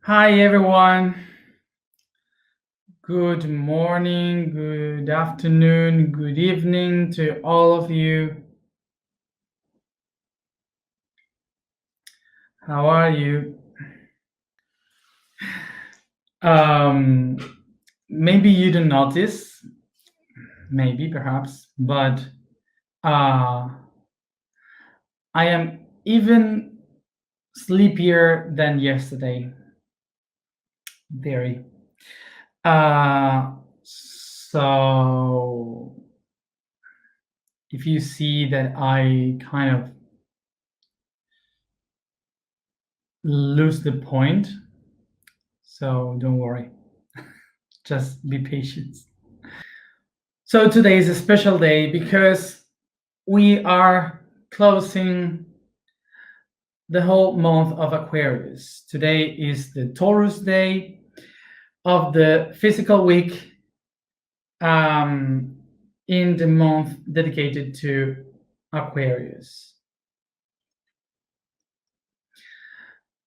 Hi, everyone. Good morning, good afternoon, good evening to all of you. How are you? Um, Maybe you don't notice, maybe perhaps, but uh, I am even sleepier than yesterday. Very. So if you see that I kind of lose the point, so don't worry. Just be patient. So today is a special day because we are closing the whole month of Aquarius. Today is the Taurus day of the physical week um, in the month dedicated to Aquarius.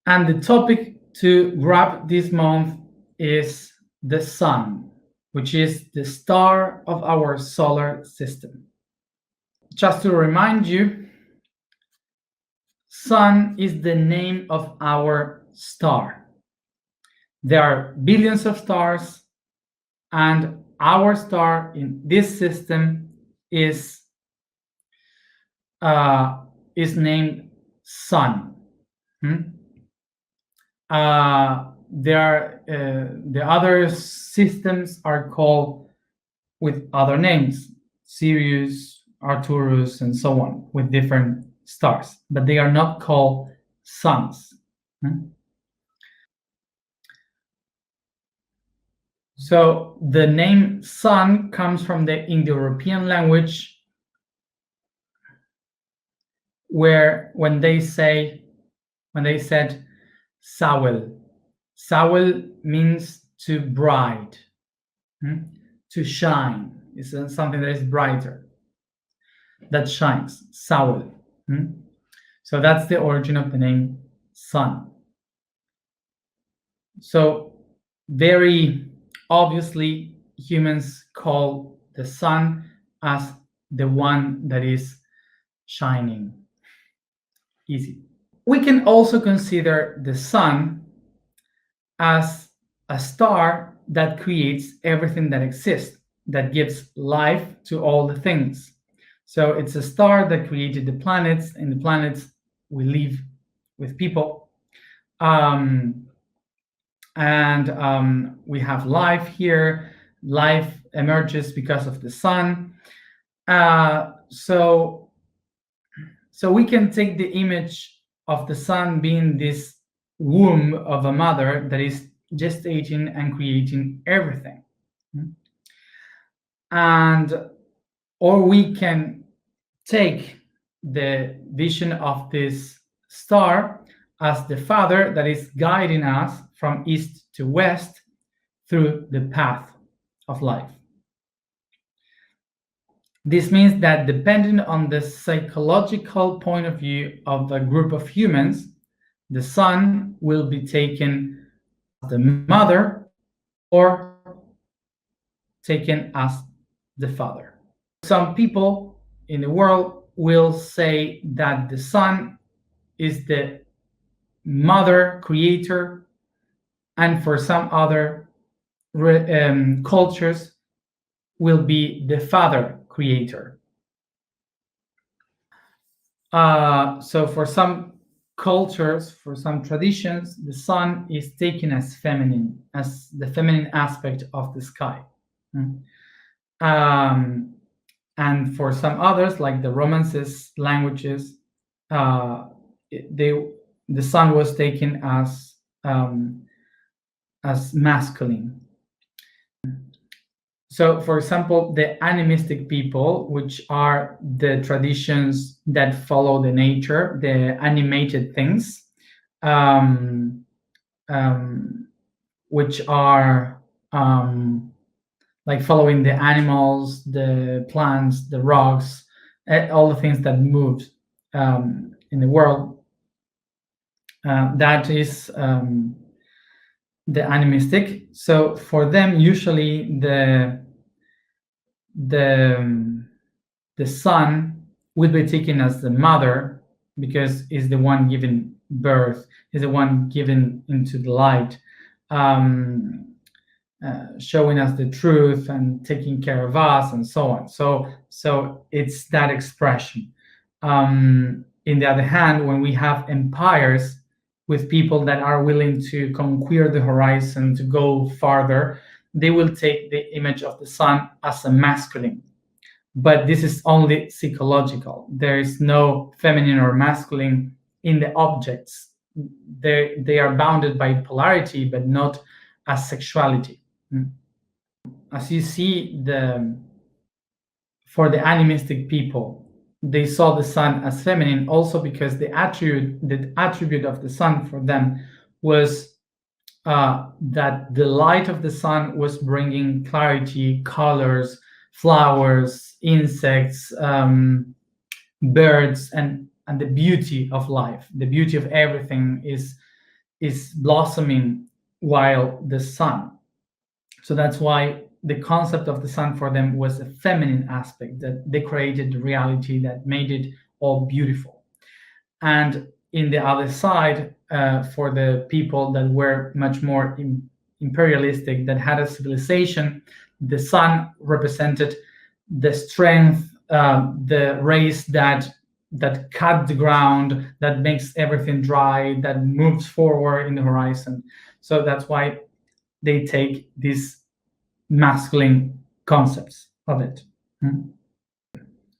And the topic to grab this month is the sun, which is the star of our solar system. Just to remind you, Sun is the name of our star. There are billions of stars, and our star in this system is named Sun. The other systems are called with other names, Sirius, Arcturus, and so on, with different stars, but they are not called suns. So the name sun comes from the Indo-European language, where when they said Sawel. Sawel means to bright, to shine. It's something that is brighter, that shines. Sawel. So that's the origin of the name sun. So very obviously, humans call the sun as the one that is shining. Easy. We can also consider the sun as a star that creates everything that exists, that gives life to all the things. So it's a star that created the planets. In the planets, we live with people. We have life here. Life emerges because of the sun. So we can take the image of the sun being this womb of a mother that is gestating and creating everything. Or we can take the vision of this star as the father that is guiding us from east to west through the path of life. This means that depending on the psychological point of view of a group of humans, the sun will be taken as the mother or taken as the father. Some people in the world will say that the sun is the mother creator, and for some other cultures will be the father creator. So for some cultures, for some traditions, the sun is taken as feminine, as the feminine aspect of the sky. And for some others, like the Romances languages, the sun was taken as masculine. So, for example, the animistic people, which are the traditions that follow the nature, the animated things, which are like following the animals, the plants, the rocks, all the things that move in the world. That is the animistic. So for them, usually the the sun will be taken as the mother because is the one giving birth, is the one given into the light, um, showing us the truth and taking care of us and so on. So it's that expression. In the other hand, when we have empires with people that are willing to conquer the horizon, to go farther, they will take the image of the sun as a masculine. But this is only psychological. There is no feminine or masculine in the objects. They are bounded by polarity, but not as sexuality. As you see, for the animistic people, they saw the sun as feminine also because the attribute of the sun for them was that the light of the sun was bringing clarity, colors, flowers, insects, birds, and the beauty of life. The beauty of everything is blossoming while the sun. So that's why the concept of the sun for them was a feminine aspect, that they created the reality that made it all beautiful. And in the other side, for the people that were much more imperialistic, that had a civilization, the sun represented the strength, the race that cut the ground, that makes everything dry, that moves forward in the horizon. So that's why they take these masculine concepts of it.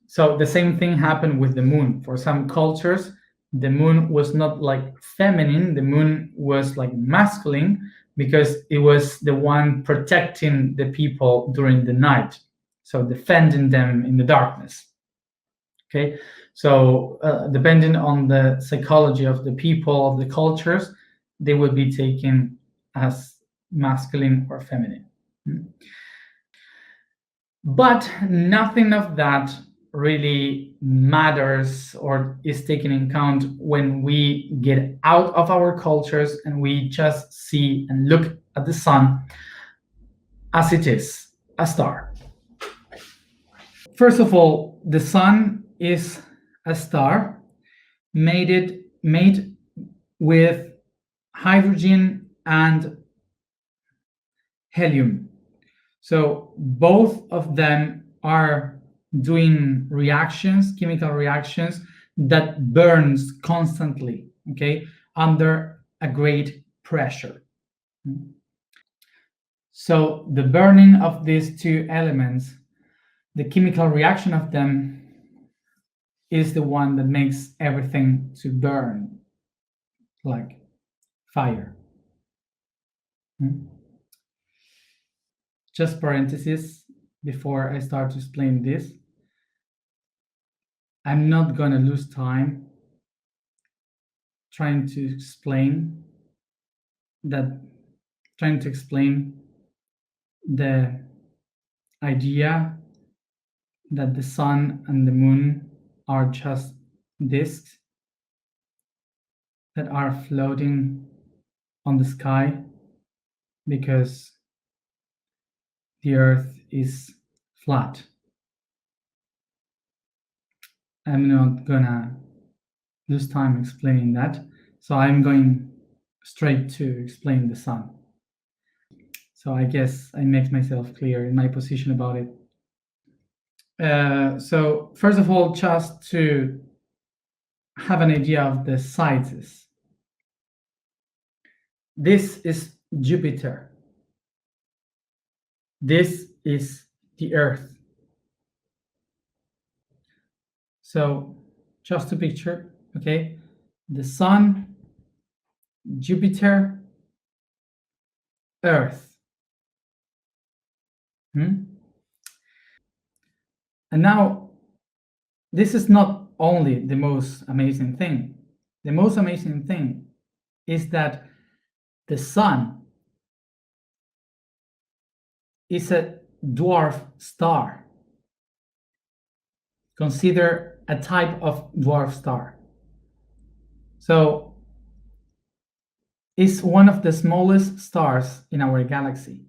So the same thing happened with the moon. For some cultures, the moon was not like feminine, the moon was like masculine because it was the one protecting the people during the night, so defending them in the darkness. Okay, so depending on the psychology of the people, of the cultures, they would be taken as masculine or feminine. But nothing of that really matters or is taken in account when we get out of our cultures and we just see and look at the sun as it is, a star. First of all, the sun is a star made with hydrogen and helium. So both of them are doing reactions, chemical reactions that burns constantly, okay, under a great pressure. So the burning of these two elements, the chemical reaction of them, is the one that makes everything to burn like fire. Just parenthesis before I start to explain this. I'm not gonna lose time trying to explain the idea that the sun and the moon are just disks that are floating on the sky because the earth is flat. I'm not gonna lose time explaining that, so I'm going straight to explain the sun. So I guess I make myself clear in my position about it. So first of all, just to have an idea of the sizes. This is Jupiter. This is the Earth. So just to picture, okay, the Sun, Jupiter, Earth. And now, this is not only the most amazing thing. The most amazing thing is that the Sun is a dwarf star. Consider a type of dwarf star. So is one of the smallest stars in our galaxy.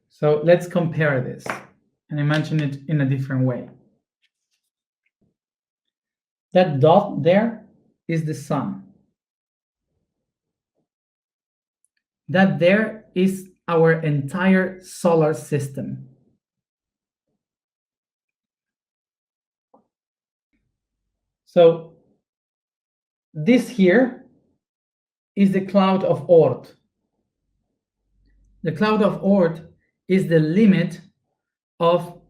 So let's compare this and imagine it in a different way. That dot there is the sun. That there is our entire solar system. So this here is the cloud of Oort. The cloud of Oort is the limit of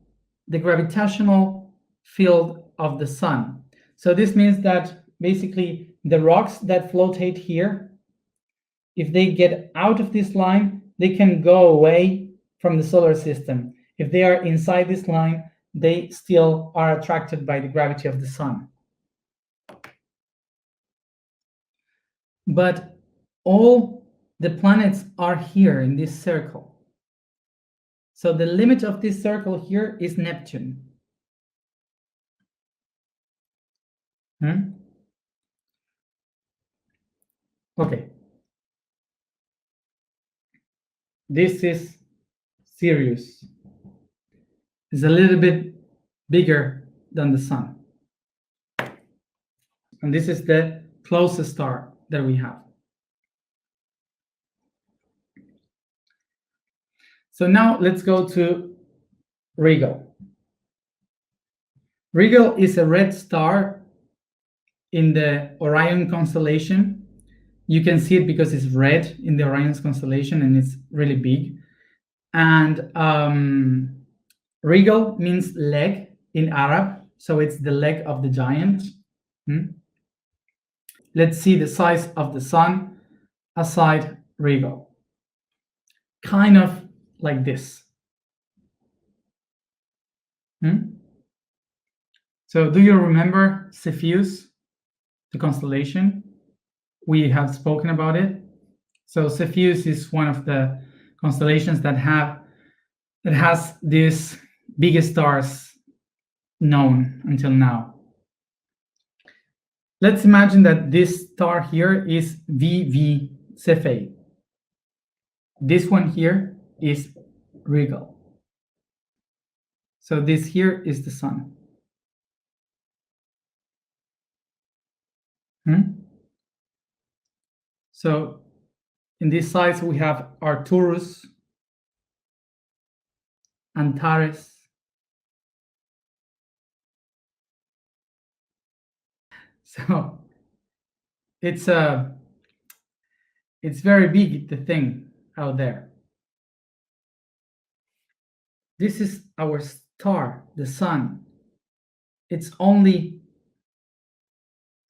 the gravitational field of the sun. So this means that basically the rocks that floatate here, if they get out of this line, they can go away from the solar system. If they are inside this line, they still are attracted by the gravity of the sun. But all the planets are here in this circle. So the limit of this circle here is Neptune. Okay. This is Sirius. It's a little bit bigger than the sun. And this is the closest star that we have. So now let's go to Rigel. Rigel is a red star in the Orion constellation. You can see it because it's red in the Orion's constellation and it's really big. And Rigel means leg in Arab, so it's the leg of the giant. Let's see the size of the sun aside Rigel. Kind of like this. So do you remember Cepheus, the constellation? We have spoken about it. So Cepheus is one of the constellations that has these biggest stars known until now. Let's imagine that this star here is VV Cephei. This one here is Rigel. So this here is the sun. So in this size we have Arcturus, Antares, so it's very big, the thing out there. This is our star, the sun. It's only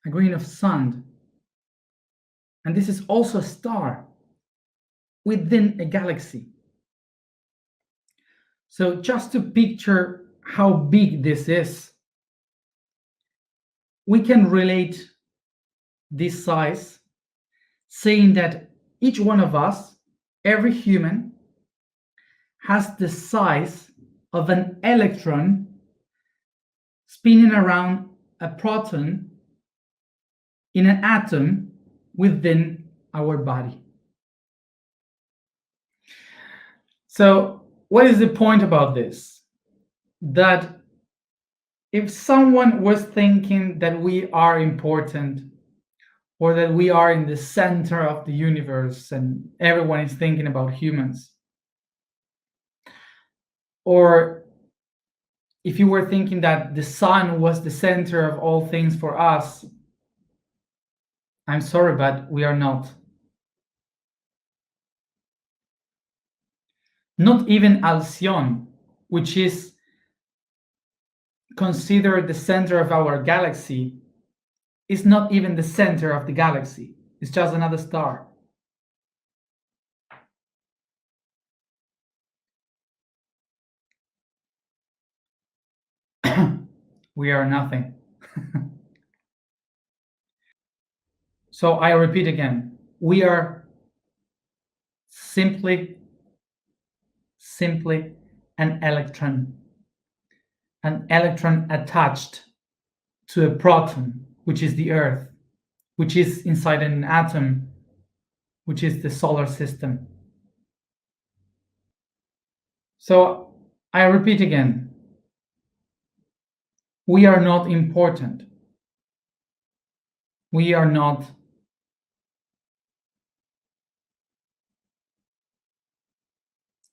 a grain of sand. And this is also a star within a galaxy. So just to picture how big this is, we can relate this size saying that each one of us, every human, has the size of an electron spinning around a proton in an atom within our body. So what is the point about this? That if someone was thinking that we are important or that we are in the center of the universe and everyone is thinking about humans, or if you were thinking that the sun was the center of all things for us, I'm sorry, but we are not. Not even Alcyone, which is considered the center of our galaxy, is not even the center of the galaxy. It's just another star. We are nothing. So I repeat again, we are simply an electron attached to a proton, which is the Earth, which is inside an atom, which is the solar system. So I repeat again, we are not important. We are not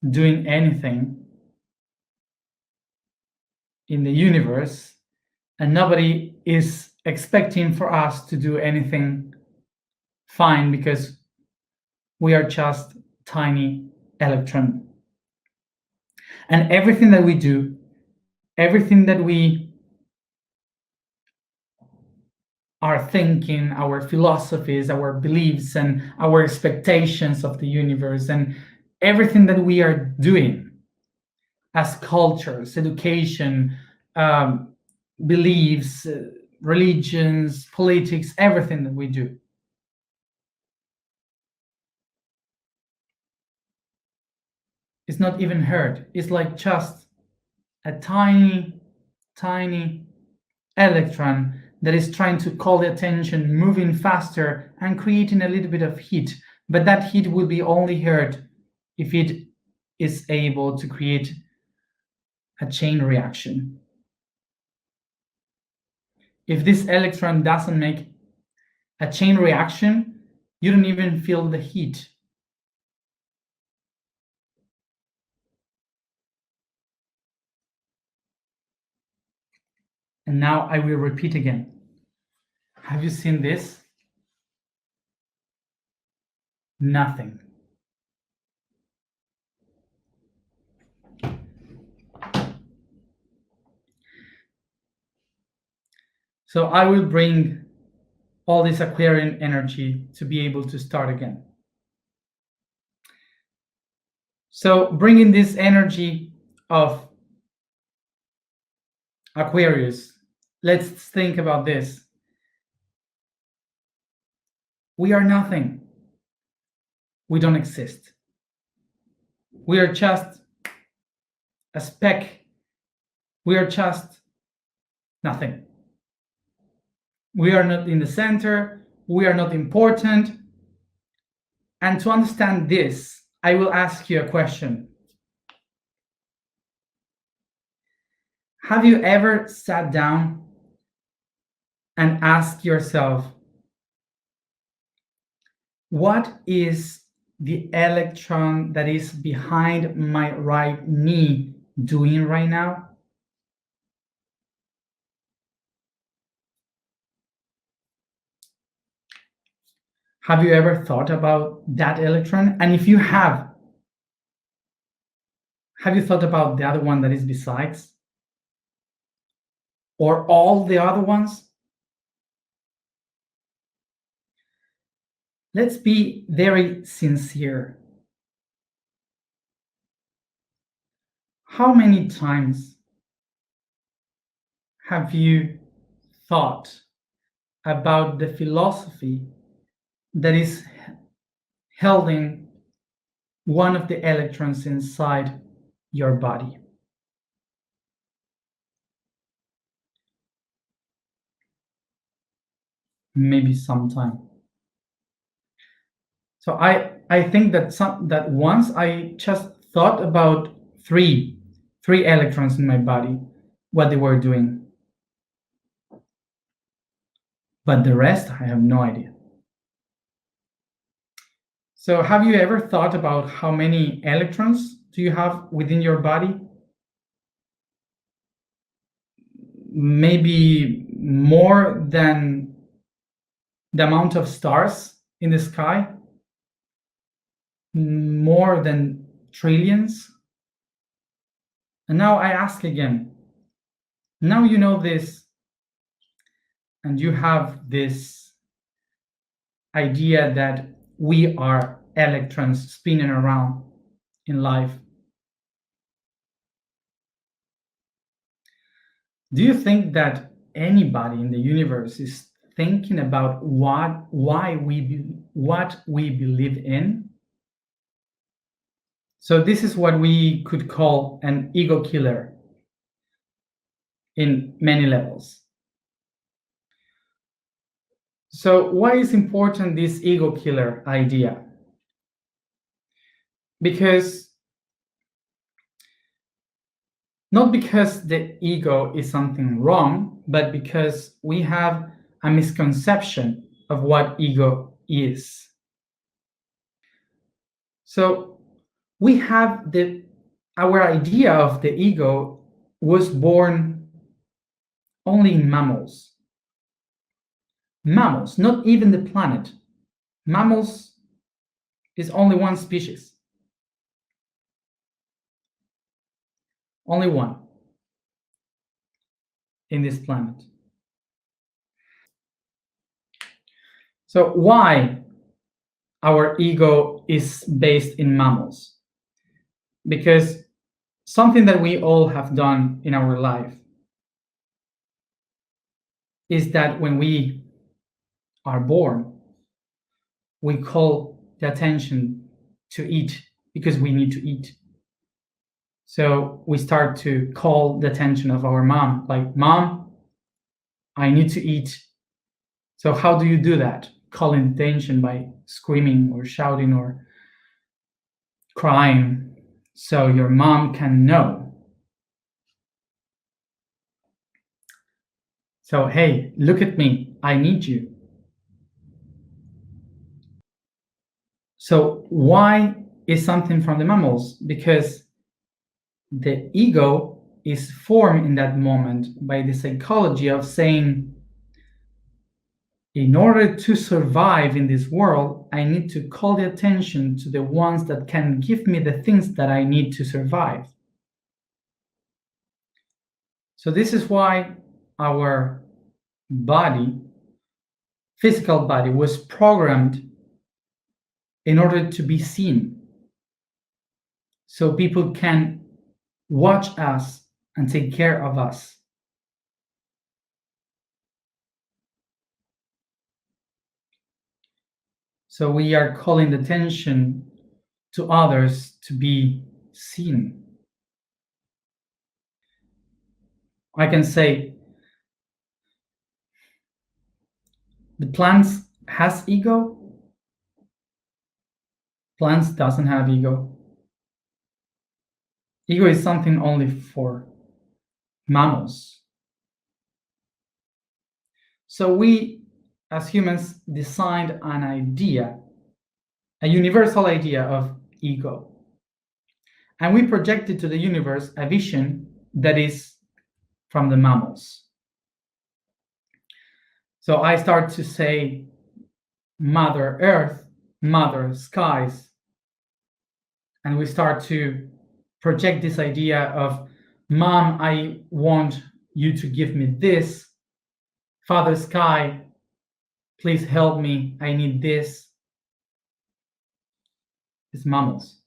doing anything in the universe, and nobody is expecting for us to do anything fine because we are just tiny electron. And everything that we do, everything that we are thinking, our philosophies, our beliefs, and our expectations of the universe, and everything that we are doing as cultures, education, beliefs, religions, politics, everything that we do is not even heard. It's like just a tiny, tiny electron that is trying to call the attention, moving faster and creating a little bit of heat. But that heat will be only heard if it is able to create a chain reaction. If this electron doesn't make a chain reaction, you don't even feel the heat. And now I will repeat again. Have you seen this? Nothing. So I will bring all this Aquarian energy to be able to start again. So bringing this energy of Aquarius, let's think about this. We are nothing. We don't exist. We are just a speck. We are just nothing. We are not in the center. We are not important. And to understand this, I will ask you a question. Have you ever sat down and asked yourself, what is the electron that is behind my right knee doing right now? Have you ever thought about that electron? And if you have you thought about the other one that is besides? Or all the other ones? Let's be very sincere. How many times have you thought about the philosophy that is holding one of the electrons inside your body? Maybe sometime. So I think that once I just thought about three electrons in my body, what they were doing. But the rest, I have no idea. So have you ever thought about how many electrons do you have within your body? Maybe more than the amount of stars in the sky? More than trillions? And now I ask again, now you know this, and you have this idea that we are electrons spinning around in life. Do you think that anybody in the universe is thinking about what we believe in? So this is what we could call an ego killer in many levels. So why is important this ego killer idea? Because not because the ego is something wrong, but because we have a misconception of what ego is. So we have our idea of the ego was born only in mammals. Mammals, not even the planet. Mammals is only one species. Only one in this planet. So why our ego is based in mammals? Because something that we all have done in our life is that when we are born, we call the attention to eat because we need to eat. So we start to call the attention of our mom, like, Mom, I need to eat. So how do you do that? Calling attention by screaming or shouting or crying so your mom can know. So, hey, look at me, I need you. So why is something from the mammals? Because the ego is formed in that moment by the psychology of saying, in order to survive in this world, I need to call the attention to the ones that can give me the things that I need to survive. So this is why our body, physical body, was programmed in order to be seen. So people can watch us and take care of us. So we are calling attention to others to be seen. I can say the plants has ego. Plants doesn't have ego. Ego is something only for mammals. So we, as humans, designed an idea, a universal idea of ego. And we projected to the universe a vision that is from the mammals. So I start to say Mother Earth, Mother Skies, and we start to project this idea of, Mom, I want you to give me this. Father Sky, please help me, I need this. It's mammals.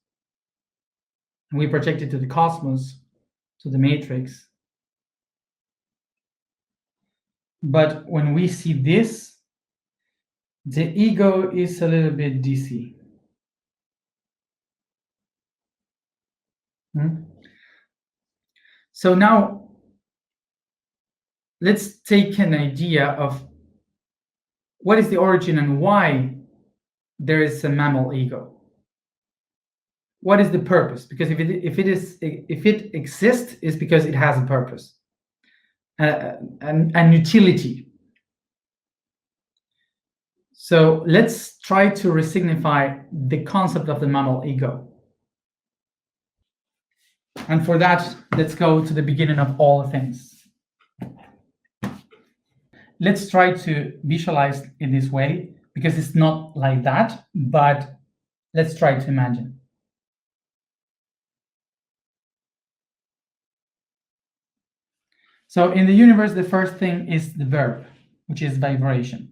And we project it to the cosmos, to the matrix. But when we see this, the ego is a little bit dizzy. So now let's take an idea of what is the origin and why there is a mammal ego. What is the purpose? Because if it exists, it's because it has a purpose, and utility. So let's try to resignify the concept of the mammal ego. And for that, let's go to the beginning of all things. Let's try to visualize in this way, because it's not like that, but let's try to imagine. So in the universe, the first thing is the verb, which is vibration.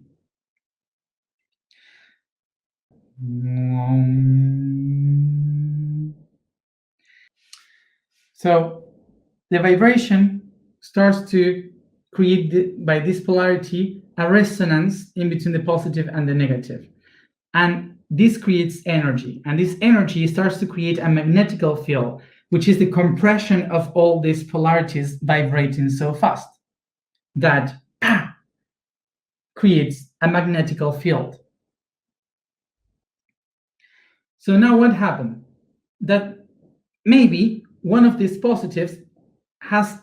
So the vibration starts to create, by this polarity, a resonance in between the positive and the negative. And this creates energy. And this energy starts to create a magnetical field, which is the compression of all these polarities vibrating so fast that creates a magnetical field. So now what happened? That maybe one of these positives has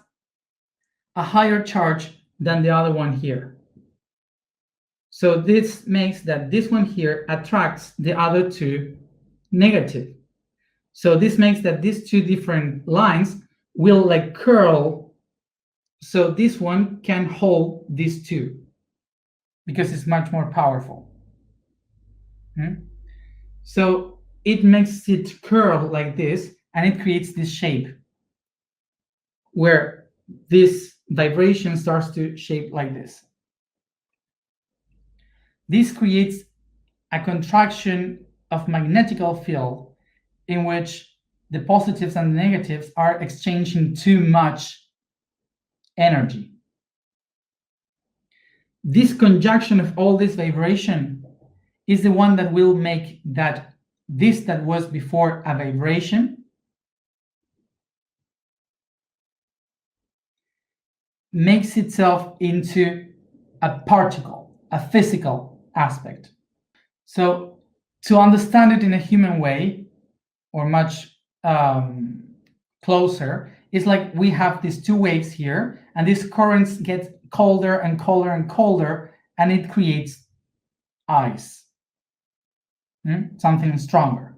a higher charge than the other one here. So this makes that this one here attracts the other two negative. So this makes that these two different lines will like curl. So this one can hold these two because it's much more powerful. So it makes it curl like this, and it creates this shape where this vibration starts to shape like this. This creates a contraction of magnetical field in which the positives and the negatives are exchanging too much energy. This conjunction of all this vibration is the one that will make that this that was before a vibration makes itself into a particle, a physical aspect. So to understand it in a human way, or much closer, it's like we have these two waves here, and these currents get colder and colder and colder, and it creates ice, something stronger.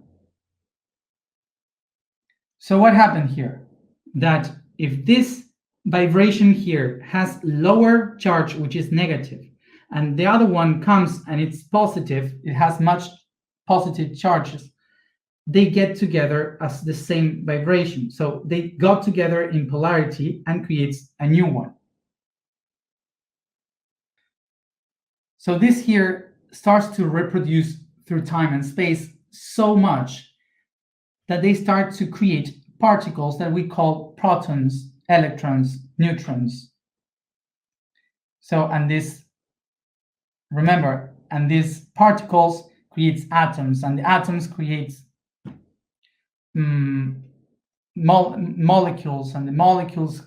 So what happened here? That if this vibration here has lower charge, which is negative, and the other one comes and it's positive, it has much positive charges, they get together as the same vibration. So they got together in polarity and creates a new one. So this here starts to reproduce through time and space so much that they start to create particles that we call protons, electrons, neutrons. So, and this, remember, and these particles creates atoms, and the atoms creates molecules, and the molecules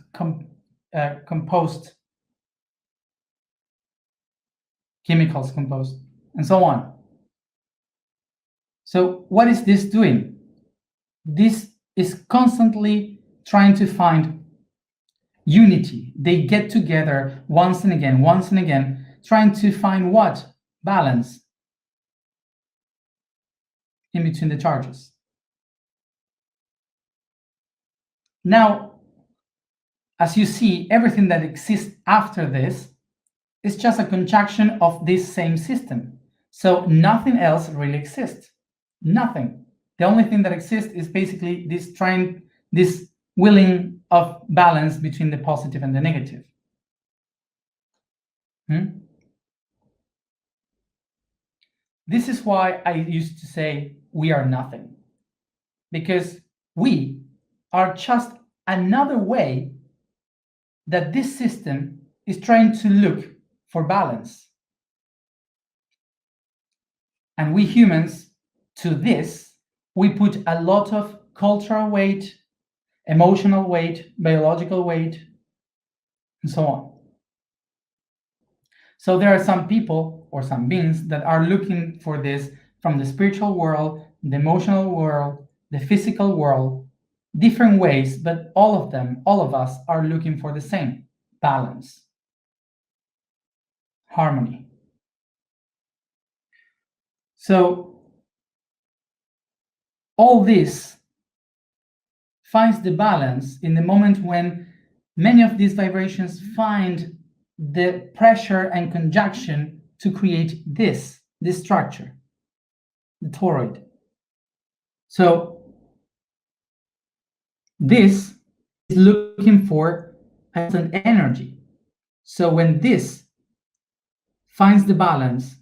composed, chemicals composed, and so on. So what is this doing? This is constantly trying to find unity. They get together once and again, trying to find what? Balance in between the charges. Now, as you see, everything that exists after this is just a contraction of this same system. So nothing else really exists. Nothing. The only thing that exists is basically this willing of balance between the positive and the negative. This is why I used to say we are nothing, because we are just another way that this system is trying to look for balance. And we humans, to this, we put a lot of cultural weight, emotional weight, biological weight, and so on. So there are some people or some beings that are looking for this from the spiritual world, the emotional world, the physical world, different ways, but all of them, all of us are looking for the same: balance, harmony. So all this finds the balance in the moment when many of these vibrations find the pressure and conjunction to create this structure, the toroid. So this is looking for an energy. So when this finds the balance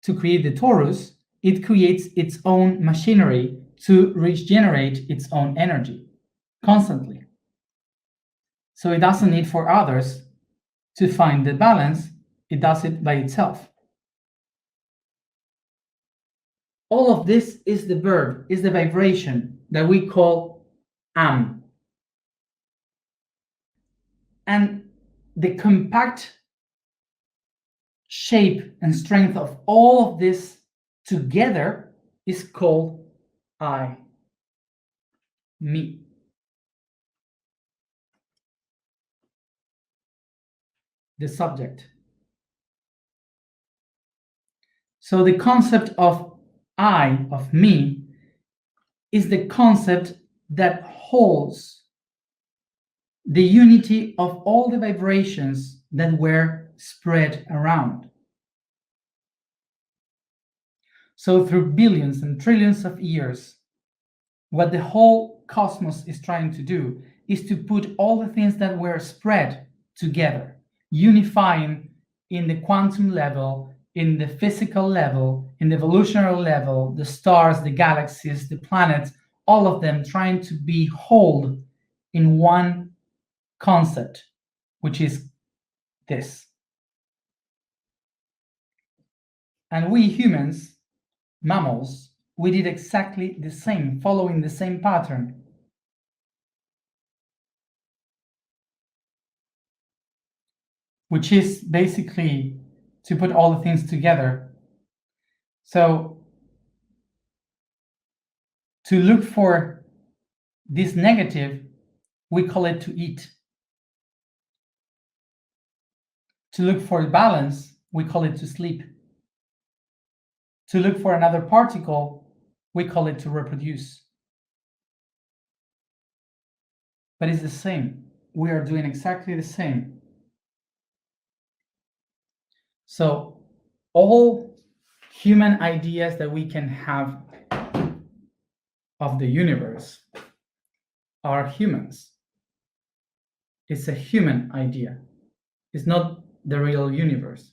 to create the torus, it creates its own machinery to regenerate its own energy constantly. So it doesn't need for others to find the balance, it does it by itself. All of this is the verb, is the vibration that we call am. And the compact shape and strength of all of this together is called I, me. The subject. So the concept of I, of me, is the concept that holds the unity of all the vibrations that were spread around. So through billions and trillions of years, what the whole cosmos is trying to do is to put all the things that were spread together, unifying in the quantum level, in the physical level, in the evolutionary level, the stars, the galaxies, the planets, all of them trying to be whole in one concept, which is this. And we humans, mammals, we did exactly the same, following the same pattern. Which is basically to put all the things together. So to look for this negative, we call it to eat. To look for balance, we call it to sleep. To look for another particle, we call it to reproduce. But it's the same. We are doing exactly the same. So all human ideas that we can have of the universe are humans. It's a human idea. It's not the real universe.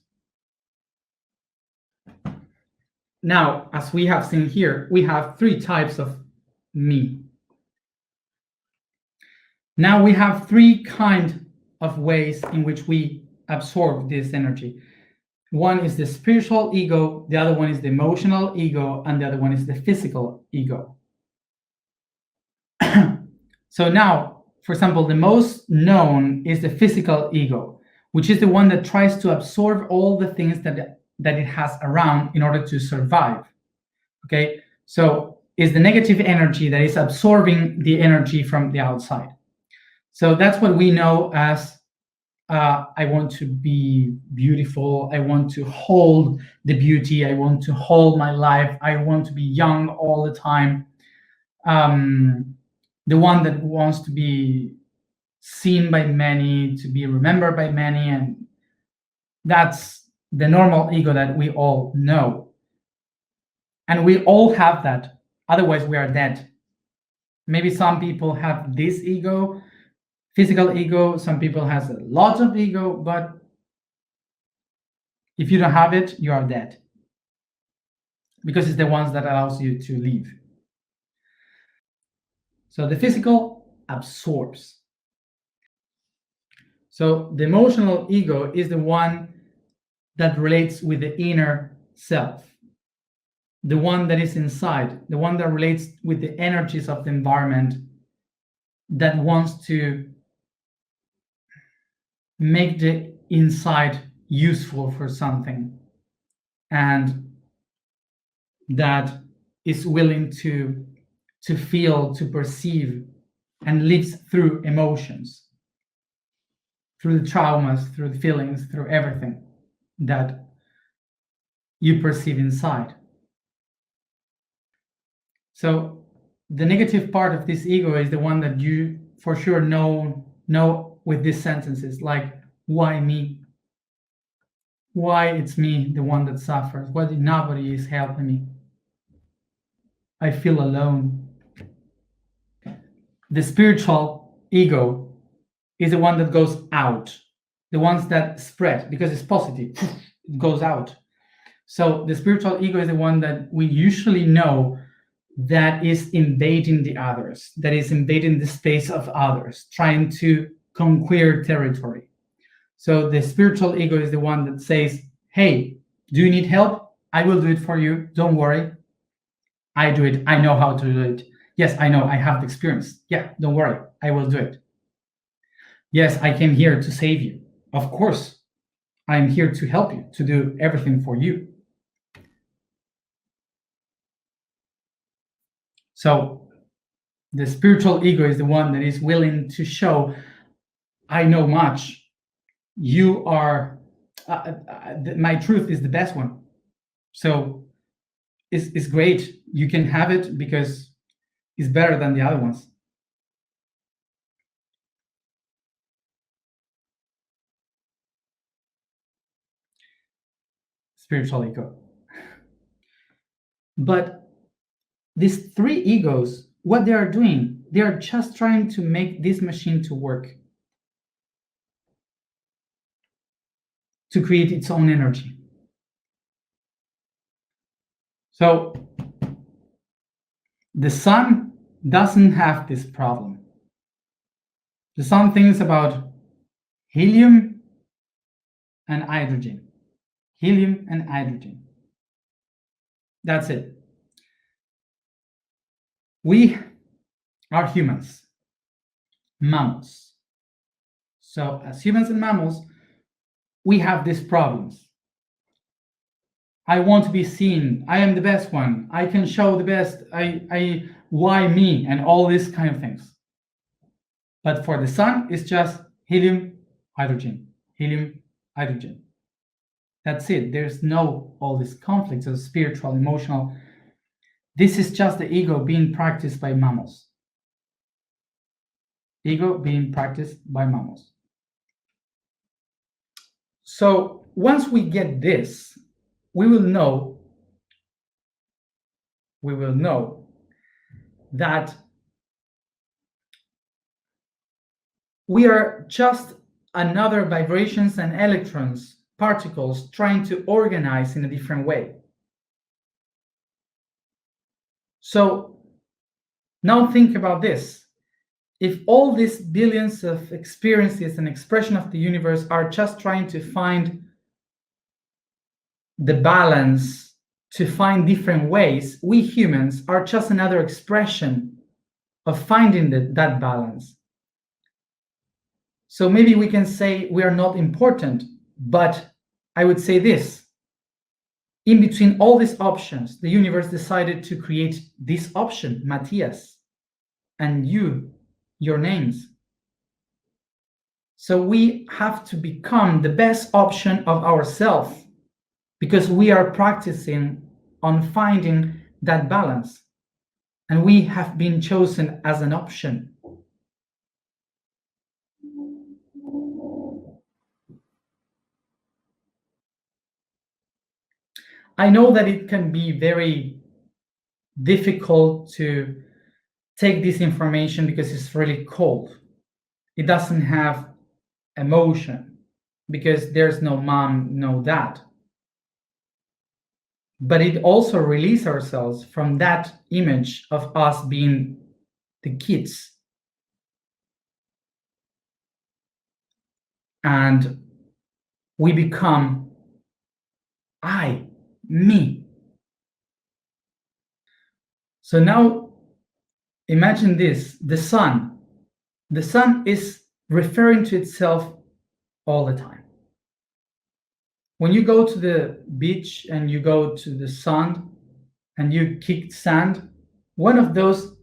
Now, as we have seen here, we have three types of me. Now we have three kinds of ways in which we absorb this energy. One is the spiritual ego, the other one is the emotional ego, and the other one is the physical ego. So now, for example, the most known is the physical ego, which is the one that tries to absorb all the things that it has around in order to survive. Okay, so it's the negative energy that is absorbing the energy from the outside. So that's what we know as I want to be beautiful. I want to hold the beauty. I want to hold my life. I want to be young all the time. The one that wants to be seen by many, to be remembered by many. And that's the normal ego that we all know. And we all have that. Otherwise, we are dead. Maybe some people have this ego, physical ego. Some people has a lot of ego, but if you don't have it, you are dead. Because it's the ones that allows you to live. So the physical absorbs. So the emotional ego is the one that relates with the inner self. The one that is inside, the one that relates with the energies of the environment, that wants to make the inside useful for something, and that is willing to feel, to perceive, and lives through emotions, through the traumas, through the feelings, through everything that you perceive inside. So the negative part of this ego is the one that you for sure know with these sentences, like, why me? Why it's me, the one that suffers? Why nobody is helping me? I feel alone. The spiritual ego is the one that goes out, the ones that spread, because it's positive, it goes out. So the spiritual ego is the one that we usually know that is invading the others, that is invading the space of others, trying to conquer territory. So the spiritual ego is the one that says, hey, do you need help? I will do it for you. Don't worry. I do it. I know how to do it. Yes, I know. I have the experience. Yeah, don't worry. I will do it. Yes, I came here to save you. Of course. I'm here to help you, to do everything for you. So the spiritual ego is the one that is willing to show, I know much. You are, my truth is the best one. So it's great. You can have it because it's better than the other ones. Spiritual ego. But these three egos, what they are doing, they are just trying to make this machine to work, to create its own energy. So the sun doesn't have this problem. The sun thinks about helium and hydrogen. Helium and hydrogen. That's it. We are humans, mammals. So as humans and mammals, we have these problems. I want to be seen. I am the best one. I can show the best. Why me? And all these kind of things. But for the sun, it's just helium, hydrogen, helium, hydrogen. That's it. There's no all these conflicts of spiritual, emotional. This is just the ego being practiced by mammals. Ego being practiced by mammals. So once we get this, we will know that we are just another vibrations and electrons, particles trying to organize in a different way. So now think about this. If all these billions of experiences and expression of the universe are just trying to find the balance, to find different ways, we humans are just another expression of finding that balance. So maybe we can say we are not important, but I would say this. In between all these options, the universe decided to create this option, Matias, and you, your names. So we have to become the best option of ourselves because we are practicing on finding that balance. And we have been chosen as an option. I know that it can be very difficult to take this information because it's really cold. It doesn't have emotion because there's no mom, no dad. But it also releases ourselves from that image of us being the kids. And we become I, me. So now imagine this, the sun. The sun is referring to itself all the time. When you go to the beach and you go to the sun and you kick sand, one of those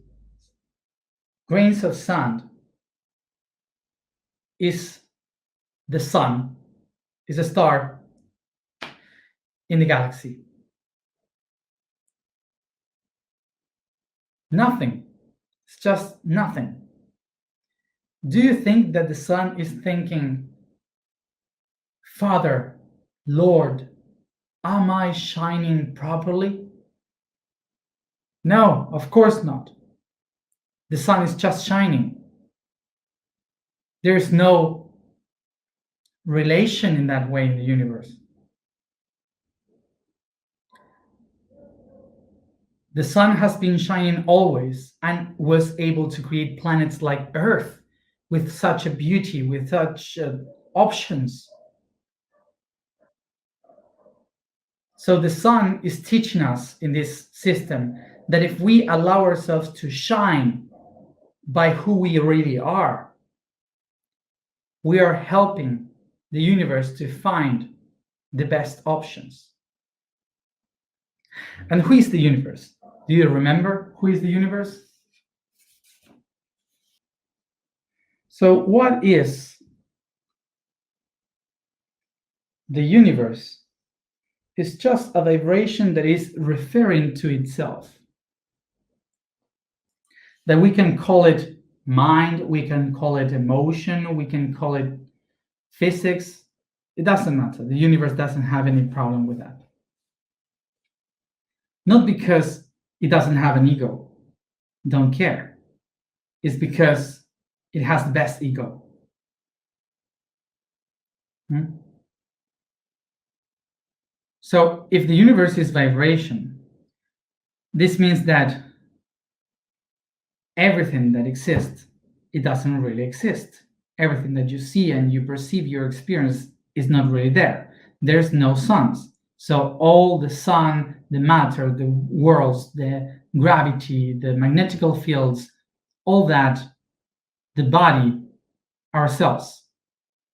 grains of sand is the sun, is a star in the galaxy. Nothing. It's just nothing. Do you think that the sun is thinking, Father, Lord, am I shining properly? No, of course not. The sun is just shining. There's no relation in that way in the universe. The sun has been shining always and was able to create planets like Earth with such a beauty, with such options. So the sun is teaching us in this system that if we allow ourselves to shine by who we really are, we are helping the universe to find the best options. And who is the universe? Do you remember who is the universe? So what is the universe? It's just a vibration that is referring to itself. That we can call it mind, we can call it emotion, we can call it physics. It doesn't matter. The universe doesn't have any problem with that. Not because it doesn't have an ego, don't care. It's because it has the best ego. So if the universe is vibration, this means that everything that exists, it doesn't really exist. Everything that you see and you perceive, your experience, is not really there. There's no suns. So all the sun, the matter, the worlds, the gravity, the magnetical fields, all that, the body, ourselves,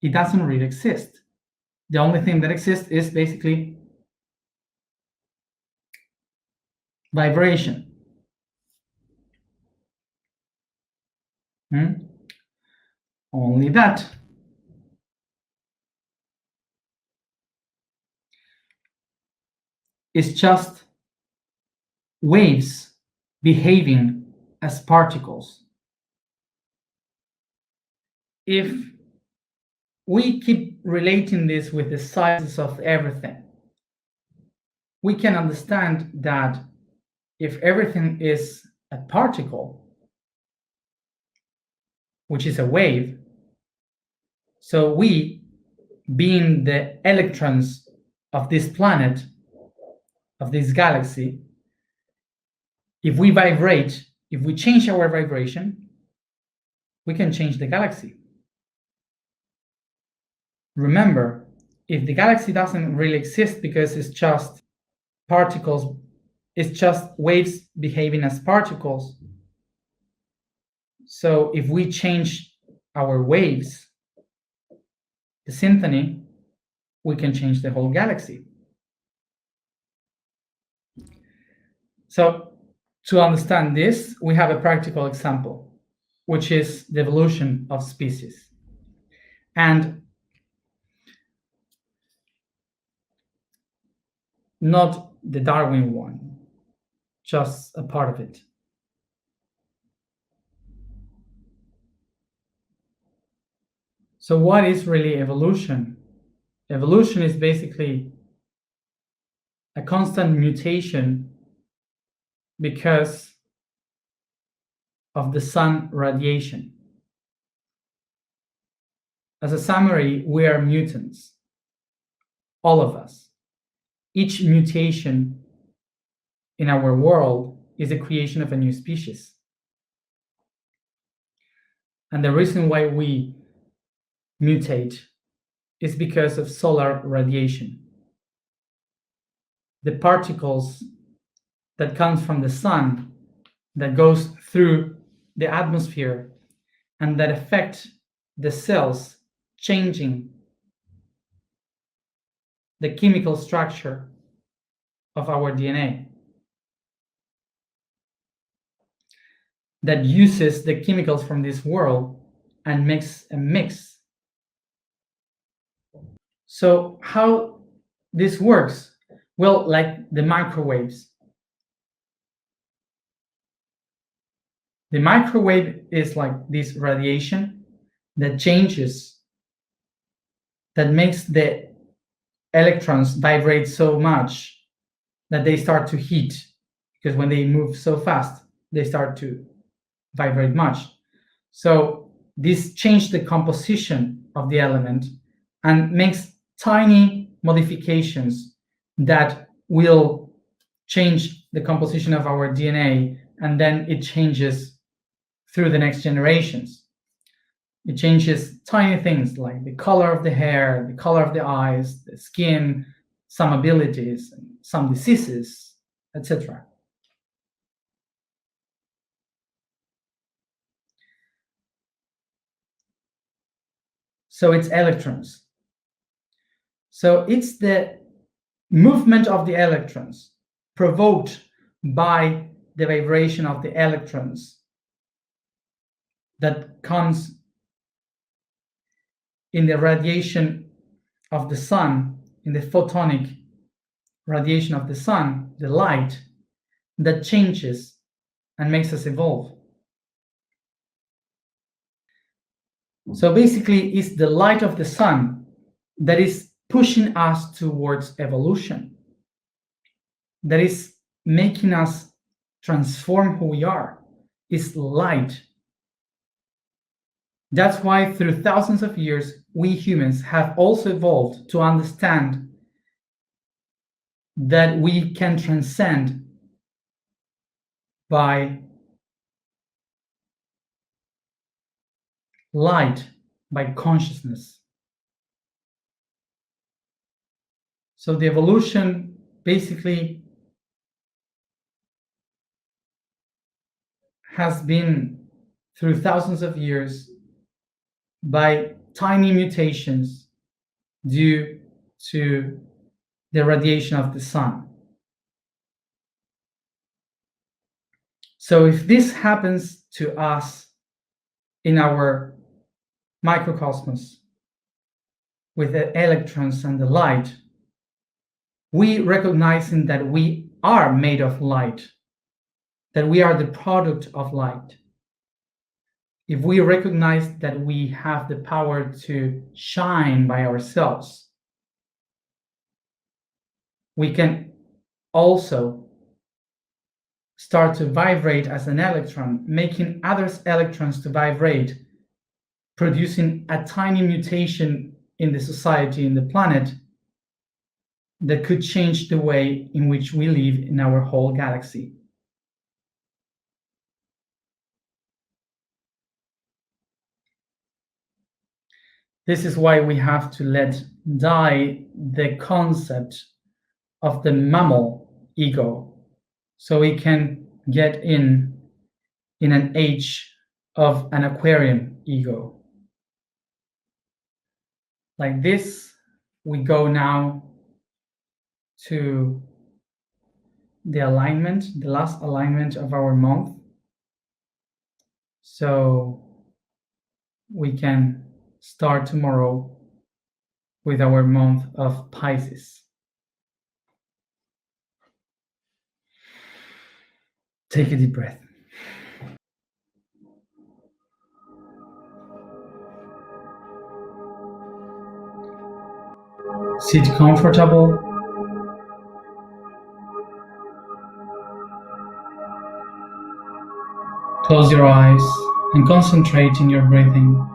it doesn't really exist. The only thing that exists is basically vibration. Only that. It's just waves behaving as particles. If we keep relating this with the sizes of everything, we can understand that if everything is a particle, which is a wave, so we, being the electrons of this planet, of this galaxy, if we vibrate, if we change our vibration, we can change the galaxy. Remember, if the galaxy doesn't really exist because it's just particles, it's just waves behaving as particles. So if we change our waves, the symphony, we can change the whole galaxy. So to understand this, we have a practical example, which is the evolution of species. And not the Darwin one, just a part of it. So what is really evolution? Evolution is basically a constant mutation because of the sun radiation. As a summary, we are mutants, all of us. Each mutation in our world is a creation of a new species. And the reason why we mutate is because of solar radiation. The particles that comes from the sun, that goes through the atmosphere and that affect the cells, changing the chemical structure of our DNA, that uses the chemicals from this world and makes a mix. So how this works? Well, like the microwaves. The microwave is like this radiation that changes, that makes the electrons vibrate so much that they start to heat, because when they move so fast, they start to vibrate much. So this changes the composition of the element and makes tiny modifications that will change the composition of our DNA, and then it changes through the next generations. It changes tiny things like the color of the hair, the color of the eyes, the skin, some abilities, some diseases, etc. So it's electrons. So it's the movement of the electrons provoked by the vibration of the electrons that comes in the radiation of the sun, in the photonic radiation of the sun, the light, that changes and makes us evolve. So basically, it's the light of the sun that is pushing us towards evolution, that is making us transform who we are. It's light. That's why through thousands of years, we humans have also evolved to understand that we can transcend by light, by consciousness. So the evolution basically has been through thousands of years by tiny mutations due to the radiation of the sun. So if this happens to us in our microcosmos with the electrons and the light, we recognizing that we are made of light, that we are the product of light. If we recognize that we have the power to shine by ourselves, we can also start to vibrate as an electron, making other electrons to vibrate, producing a tiny mutation in the society, in the planet, that could change the way in which we live in our whole galaxy. This is why we have to let die the concept of the mammal ego, so we can get in an age of an aquarium ego. Like this, we go now to the alignment, the last alignment of our month, so we can start tomorrow with our month of Pisces. Take a deep breath. Sit comfortable. Close your eyes and concentrate in your breathing.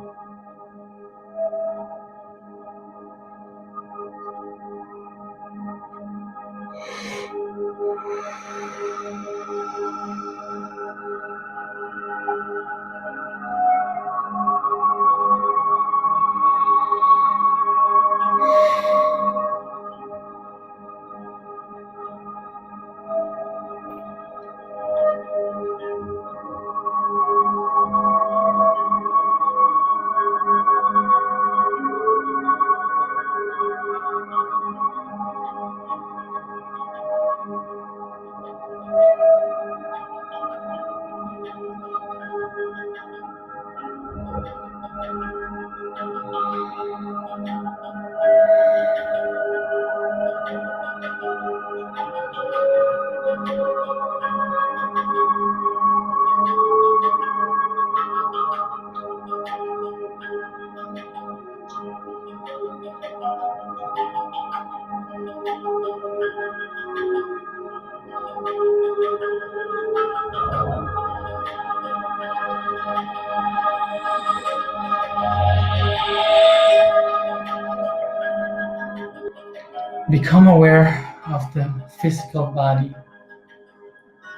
Become aware of the physical body,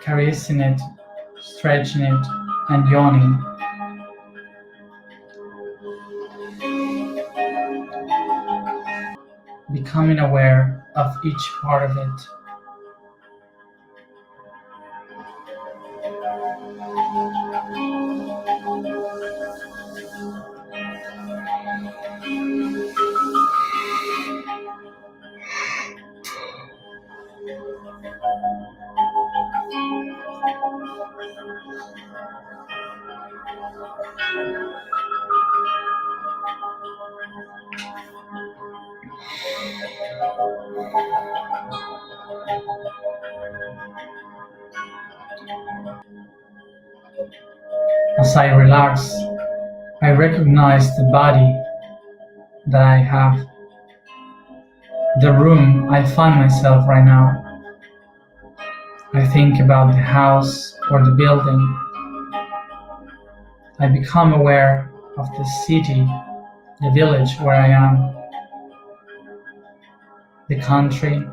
caressing it, stretching it, and yawning. Becoming aware of each part of it. As I relax, I recognize the body that I have, the room I find myself right now. I think about the house or the building. I become aware of the city, the village where I am, the country,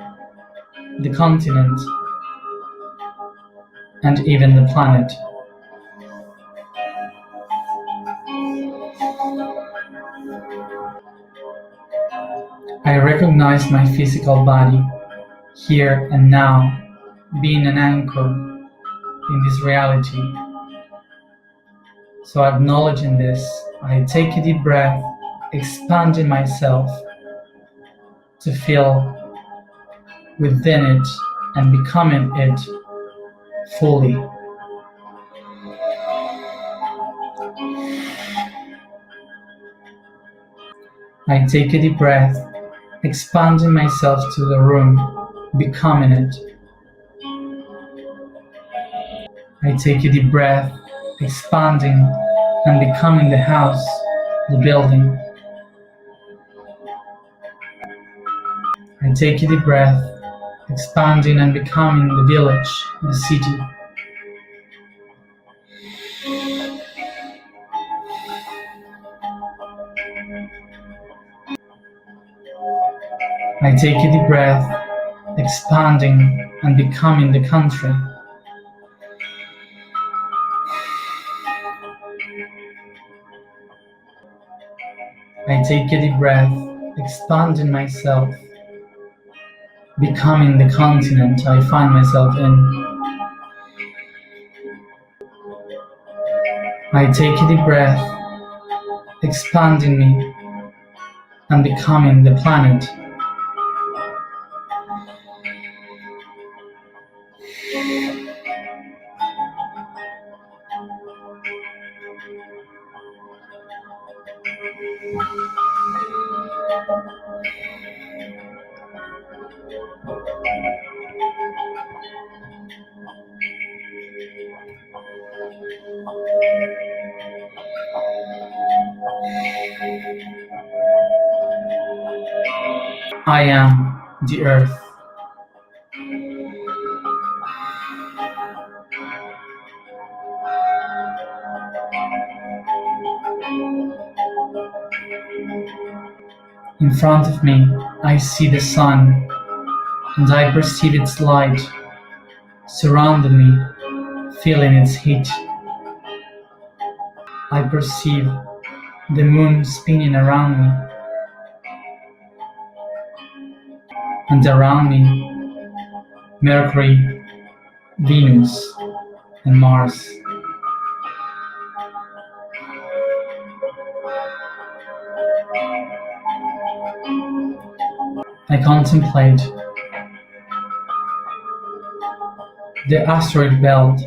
the continent, and even the planet. I recognize my physical body, here and now, being an anchor in this reality. So acknowledging this, I take a deep breath, expanding myself to feel within it and becoming it fully. I take a deep breath, expanding myself to the room, becoming it. I take a deep breath, expanding and becoming the house, the building. I take a deep breath, expanding and becoming the village, the city. I take a deep breath, expanding and becoming the country. I take a deep breath, expanding myself, becoming the continent I find myself in. I take a deep breath, expanding me and becoming the planet. I am the earth. In front of me, I see the sun, and I perceive its light surrounding me, feeling its heat. I perceive the moon spinning around me, and around me, Mercury, Venus, and Mars. I contemplate the asteroid belt,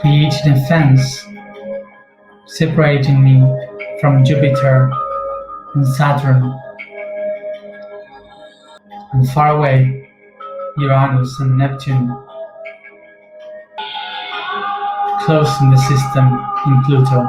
creating a fence separating me from Jupiter and Saturn, and far away, Uranus and Neptune, close in the system in Pluto.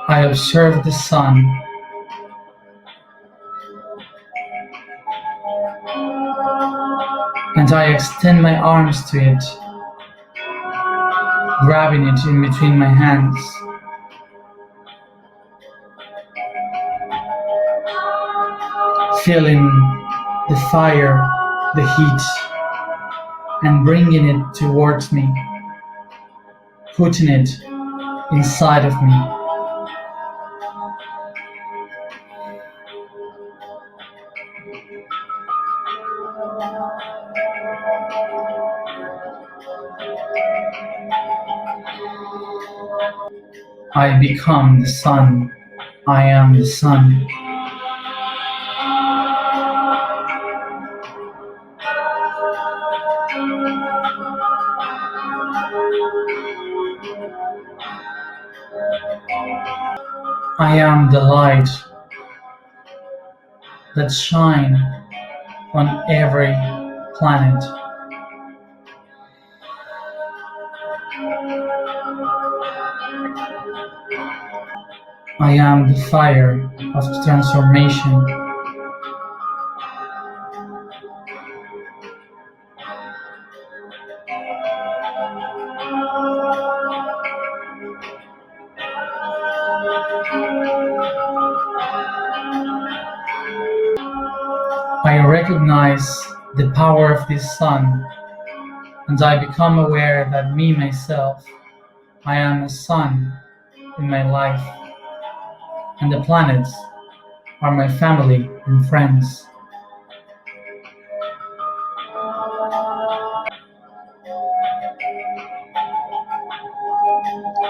I observe the sun, and I extend my arms to it, grabbing it in between my hands. Feeling the fire, the heat, and bringing it towards me, putting it inside of me. I become the sun. I am the sun. I am the light that shines on every planet. I am the fire of transformation. I recognize the power of this sun, and I become aware that me, myself, I am a sun in my life, and the planets are my family and friends.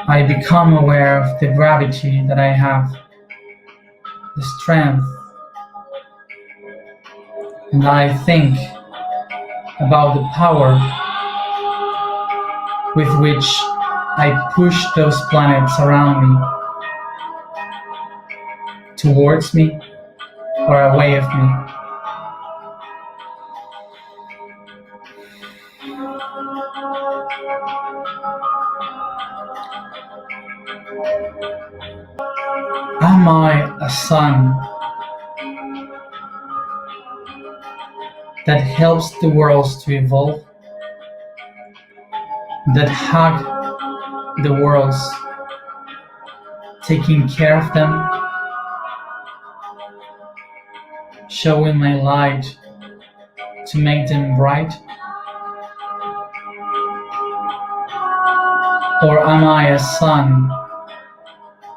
I become aware of the gravity that I have, the strength, and I think about the power with which I push those planets around me, towards me, or away of me. Am I a sun that helps the worlds to evolve, that hug the worlds, taking care of them, showing my light to make them bright? Or am I a sun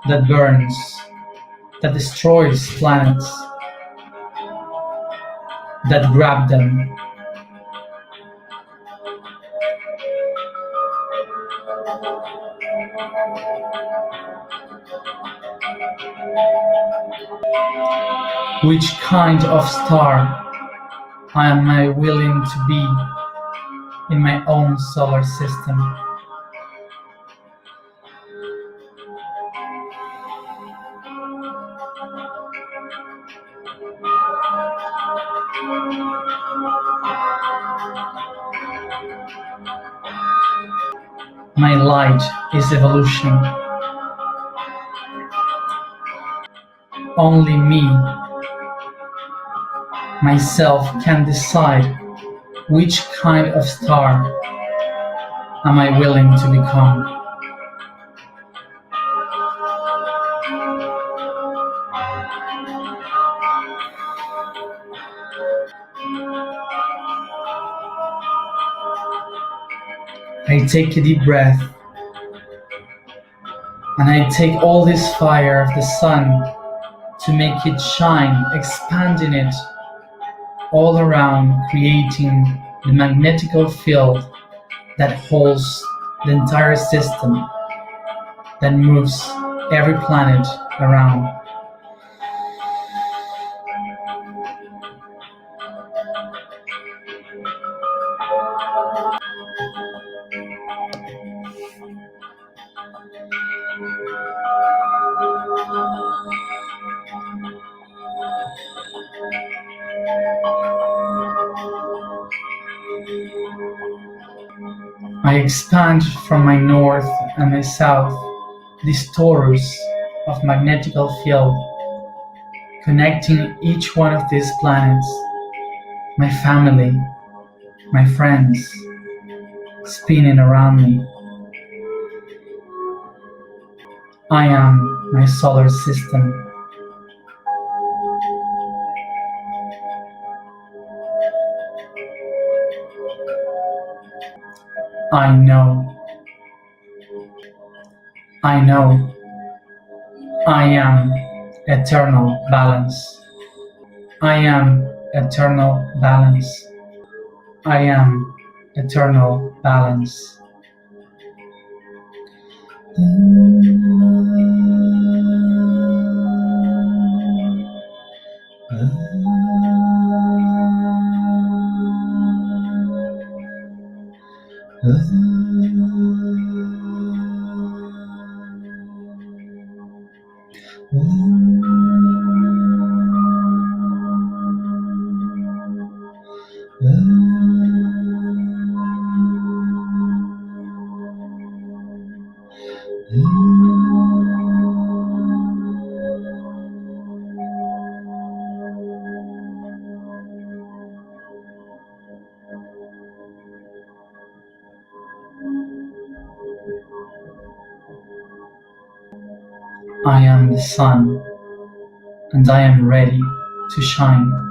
that burns, that destroys planets, that grab them? Which kind of star am I willing to be in my own solar system? My light is evolution. Only me, myself, can decide which kind of star am I willing to become. I take a deep breath, and I take all this fire of the sun to make it shine, expanding it all around, creating the magnetical field that holds the entire system, that moves every planet around. I expand from my north and my south, this torus of magnetical field, connecting each one of these planets, my family, my friends, spinning around me. I am my solar system. I know. I know. I am eternal balance. I am eternal balance. I am eternal balance. I am the sun, and I am ready to shine.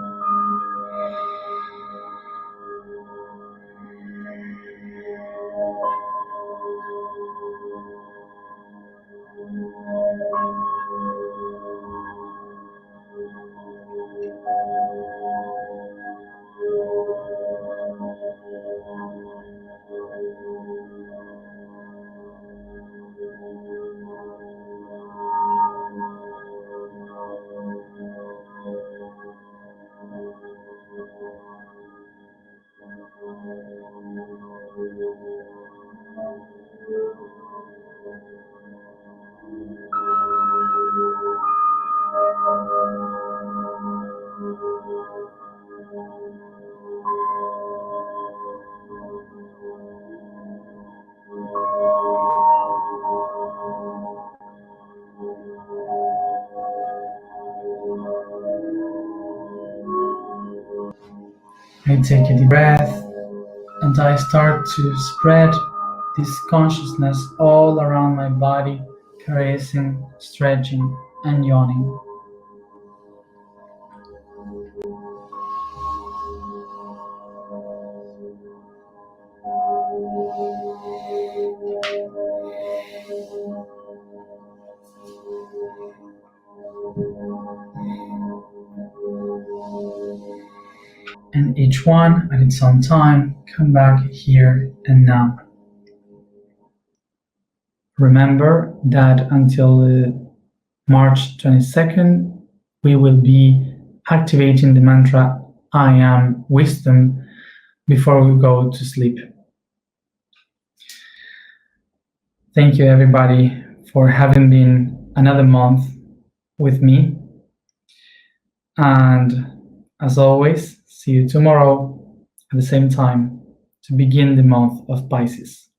I take a deep breath and I start to spread this consciousness all around my body, caressing, stretching, and yawning. And each one at its own time, come back here and now. Remember that until March 22nd, we will be activating the mantra I am wisdom before we go to sleep. Thank you, everybody, for having been another month with me. And as always, see you tomorrow at the same time to begin the month of Pisces.